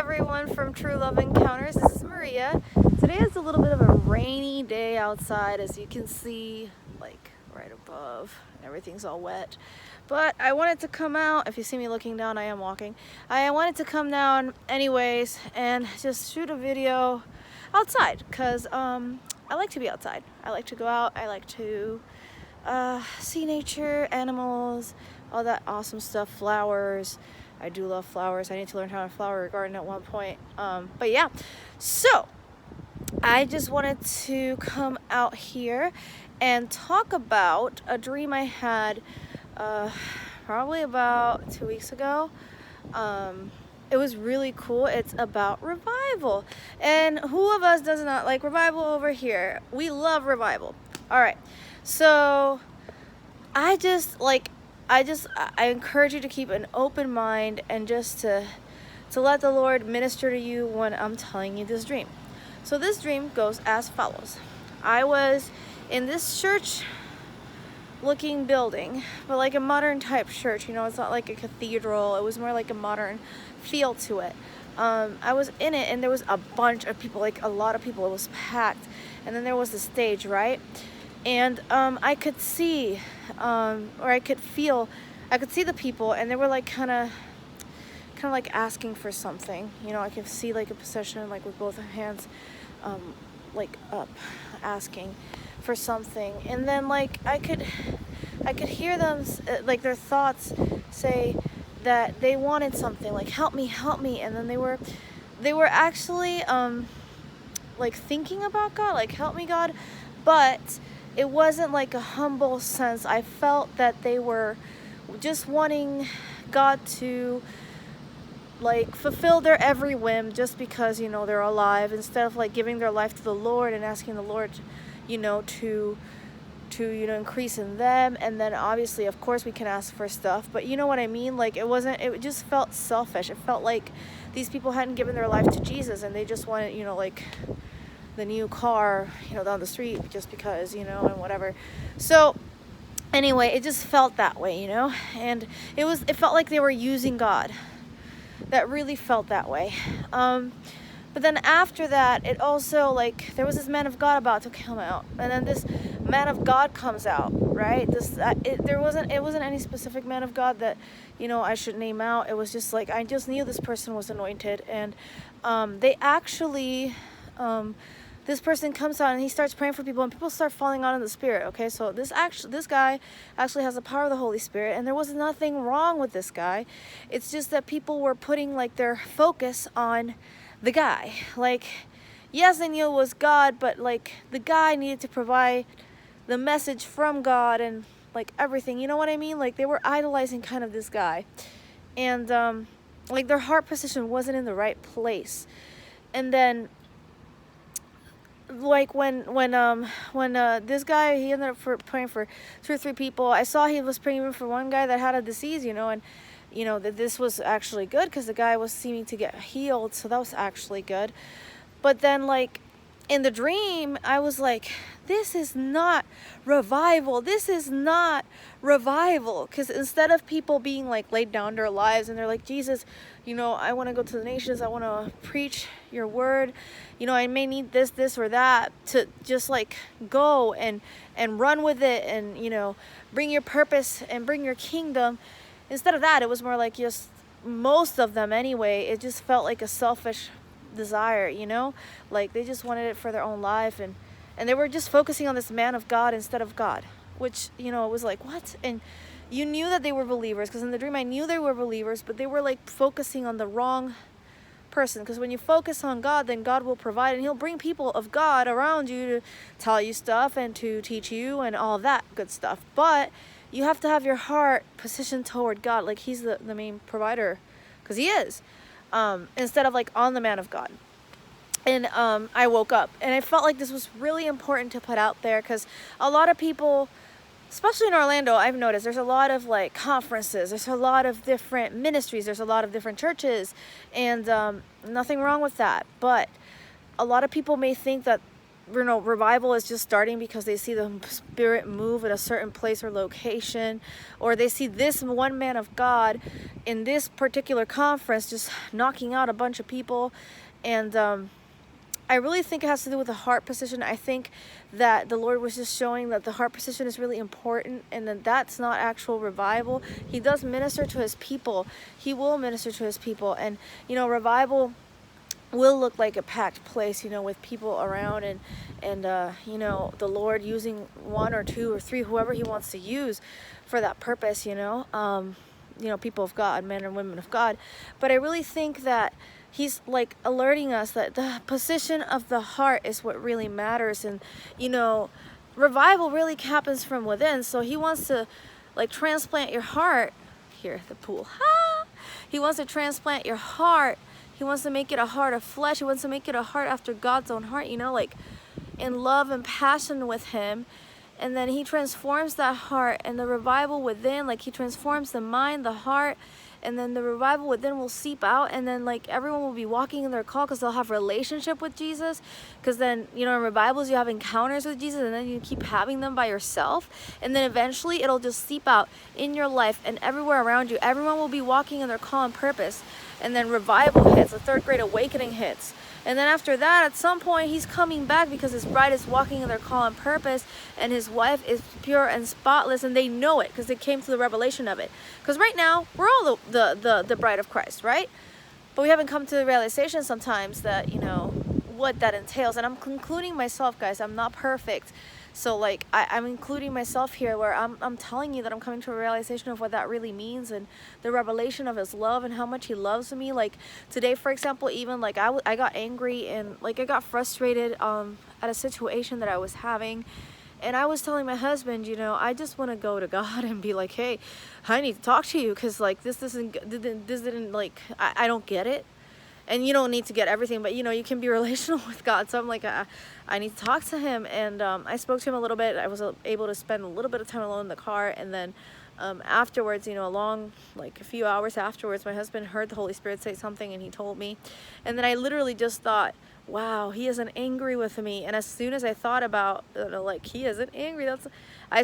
everyone from True Love Encounters. This is Maria. Today is a little bit of a rainy day outside, as you can see, like right above. Everything's all wet. But I wanted to come out. If you see me looking down, I am walking. I wanted to come down anyways and just shoot a video outside because I like to be outside. I like to go out. I like to see nature, animals, all that awesome stuff, flowers. I do love flowers. I need to learn how to flower a garden at one point. But yeah, so I just wanted to come out here and talk about a dream I had probably about 2 weeks ago. It was really cool. It's about revival. And who of us does not like revival over here? We love revival. All right. So I encourage you to keep an open mind and just to let the Lord minister to you when I'm telling you this dream. So this dream goes as follows. I was in this church looking building, but like a modern type church, you know, it's not like a cathedral. It was more like a modern feel to it. I was in it and there was a bunch of people, like a lot of people. It was packed. And then there was the stage, right? And I could see, or I could feel, I could see the people, and they were like kind of like asking for something. You know, I could see like a procession, like with both hands, like up, asking for something. And then like I could hear them, like their thoughts say that they wanted something, like help me. And then they were actually like thinking about God, like help me, God, but it wasn't like a humble sense. I felt that they were just wanting God to like fulfill their every whim just because, you know, they're alive, instead of like giving their life to the Lord and asking the Lord, you know, to increase in them. And then obviously, of course, we can ask for stuff, but you know what I mean? Like it just felt selfish. It felt like these people hadn't given their life to Jesus and they just wanted, you know, like the new car, you know, down the street just because, you know, and whatever. So anyway, it just felt that way, you know, and it felt like they were using God. That really felt that way. But then after that, it also, like, there was this man of God about to come out, and then this man of God comes out, right? It wasn't any specific man of God that, you know, I should name out. It was just like I just knew this person was anointed, and they actually. This person comes out and he starts praying for people, and people start falling out in the Spirit. Okay, so this guy actually has the power of the Holy Spirit, and there was nothing wrong with this guy. It's just that people were putting like their focus on the guy. Like, yes, they knew it was God, but like the guy needed to provide the message from God and like everything. You know what I mean? Like they were idolizing kind of this guy, and like their heart position wasn't in the right place. And then like when this guy, he ended up praying for 2 or 3 people. I saw he was praying for one guy that had a disease, you know, and you know that this was actually good because the guy was seeming to get healed, so that was actually good. But then like in the dream, I was like, this is not revival. This is not revival. Because instead of people being like laid down their lives and they're like, Jesus, you know, I want to go to the nations. I want to preach your word. You know, I may need this or that, to just like go and run with it and, you know, bring your purpose and bring your kingdom. Instead of that, it was more like just most of them anyway. It just felt like a selfish desire, you know, like they just wanted it for their own life, and they were just focusing on this man of God instead of God, which, you know, it was like, what? And you knew that they were believers, because in the dream I knew they were believers, but they were like focusing on the wrong person. Because when you focus on God, then God will provide, and he'll bring people of God around you to tell you stuff and to teach you and all that good stuff. But you have to have your heart positioned toward God, like he's the main provider, because he is. Instead of like on the man of God. And I woke up and I felt like this was really important to put out there, because a lot of people, especially in Orlando, I've noticed there's a lot of like conferences, there's a lot of different ministries, there's a lot of different churches, and nothing wrong with that. But a lot of people may think that revival is just starting because they see the Spirit move at a certain place or location, or they see this one man of God in this particular conference just knocking out a bunch of people. And I really think it has to do with the heart position. I think that the Lord was just showing that the heart position is really important, and that that's not actual revival. He does minister to his people. He will minister to his people. And, revival will look like a packed place, with people around, and the Lord using one or two or three, whoever he wants to use for that purpose, people of God, men and women of God. But I really think that he's like alerting us that the position of the heart is what really matters. And, revival really happens from within. So he wants to transplant your heart. Here, the pool. He wants to transplant your heart. He wants to make it a heart of flesh. He wants to make it a heart after God's own heart, in love and passion with him. And then he transforms that heart, and the revival within, he transforms the mind, the heart, and then the revival within will seep out, and then everyone will be walking in their call because they'll have relationship with Jesus. Because then, in revivals you have encounters with Jesus, and then you keep having them by yourself, and then eventually it'll just seep out in your life and everywhere around you. Everyone will be walking in their call and purpose, and then revival hits, the third great awakening hits. And then after that, at some point, he's coming back because his bride is walking in their call and purpose, and his wife is pure and spotless, and they know it because they came to the revelation of it. Because right now, we're all the bride of Christ, right? But we haven't come to the realization sometimes that, what that entails. And I'm including myself, guys. I'm not perfect. So I'm including myself here, where I'm telling you that I'm coming to a realization of what that really means, and the revelation of his love and how much he loves me. Today, for example, even I got angry, and I got frustrated at a situation that I was having, and I was telling my husband, I just want to go to God and be like, hey, I need to talk to you, because this didn't I don't get it. And you don't need to get everything, but you can be relational with God. So I'm I need to talk to him. And I spoke to him a little bit. I was able to spend a little bit of time alone in the car. And then afterwards, along a few hours afterwards, my husband heard the Holy Spirit say something, and he told me. And then I literally just thought, wow, he isn't angry with me. And as soon as I thought about he isn't angry,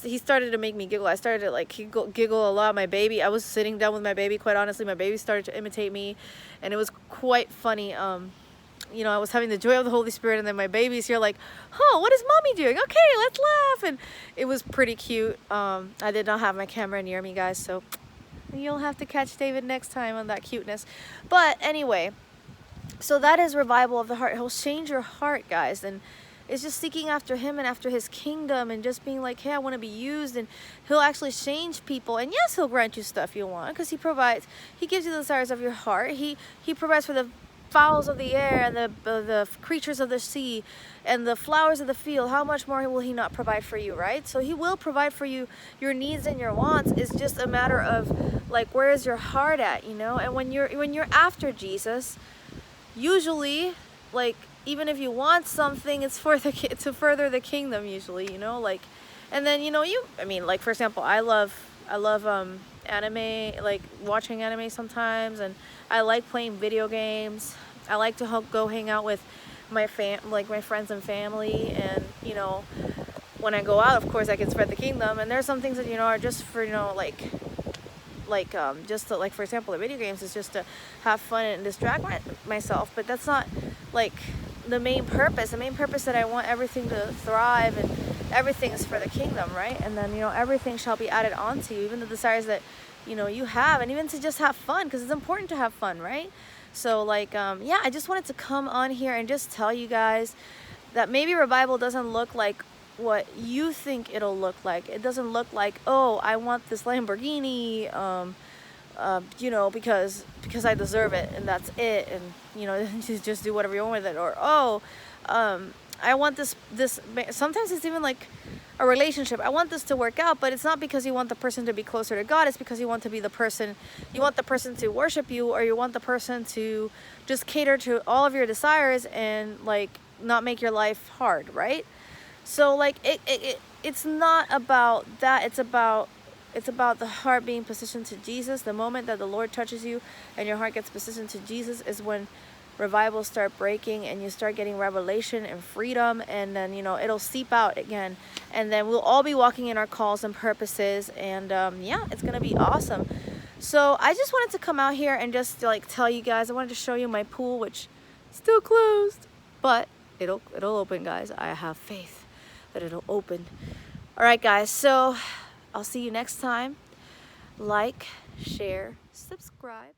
he started to make me giggle. I started to giggle a lot. My baby, I was sitting down with my baby, quite honestly. My baby started to imitate me, and it was quite funny. I was having the joy of the Holy Spirit, and then my baby's here oh, what is mommy doing? Okay, let's laugh. And it was pretty cute. I did not have my camera near me, guys, so you'll have to catch David next time on that cuteness. But anyway, so that is revival of the heart. He'll change your heart, guys, and it's just seeking after him and after his kingdom, and just being hey, I want to be used. And he'll actually change people. And yes, he'll grant you stuff you want, because he provides. He gives you the desires of your heart. He provides for the fowls of the air, and the creatures of the sea, and the flowers of the field. How much more will he not provide for you, right? So he will provide for you your needs and your wants. It's just a matter of where is your heart at, And when you're after Jesus, usually even if you want something, it's to further the kingdom, usually, and then for example, I love anime, watching anime sometimes, and I like playing video games. I like to go hang out with my my friends and family, and when I go out, of course, I can spread the kingdom. And there's some things that are just for just to, for example, the video games is just to have fun and distract myself, but that's not the main purpose. The main purpose that I want everything to thrive, and everything is for the kingdom, right? And then everything shall be added onto you, even the desires that you have, and even to just have fun, because it's important to have fun, right? So yeah, I just wanted to come on here and just tell you guys that maybe revival doesn't look like what you think it'll look like. It doesn't look like, oh, I want this Lamborghini, because I deserve it, and that's it, and just do whatever you want with it. Or I want this. Sometimes it's even a relationship. I want this to work out, but it's not because you want the person to be closer to God. It's because you want to be the person. You want the person to worship you, or you want the person to just cater to all of your desires and not make your life hard, right? So it's not about that. It's about the heart being positioned to Jesus. The moment that the Lord touches you and your heart gets positioned to Jesus is when revivals start breaking and you start getting revelation and freedom, and then, you know, it'll seep out again, and then we'll all be walking in our calls and purposes, and yeah, it's gonna be awesome. So I just wanted to come out here and just like tell you guys, I wanted to show you my pool, which is still closed, but it'll open, guys. I have faith that it'll open. All right, guys, so I'll see you next time. Like, share, subscribe.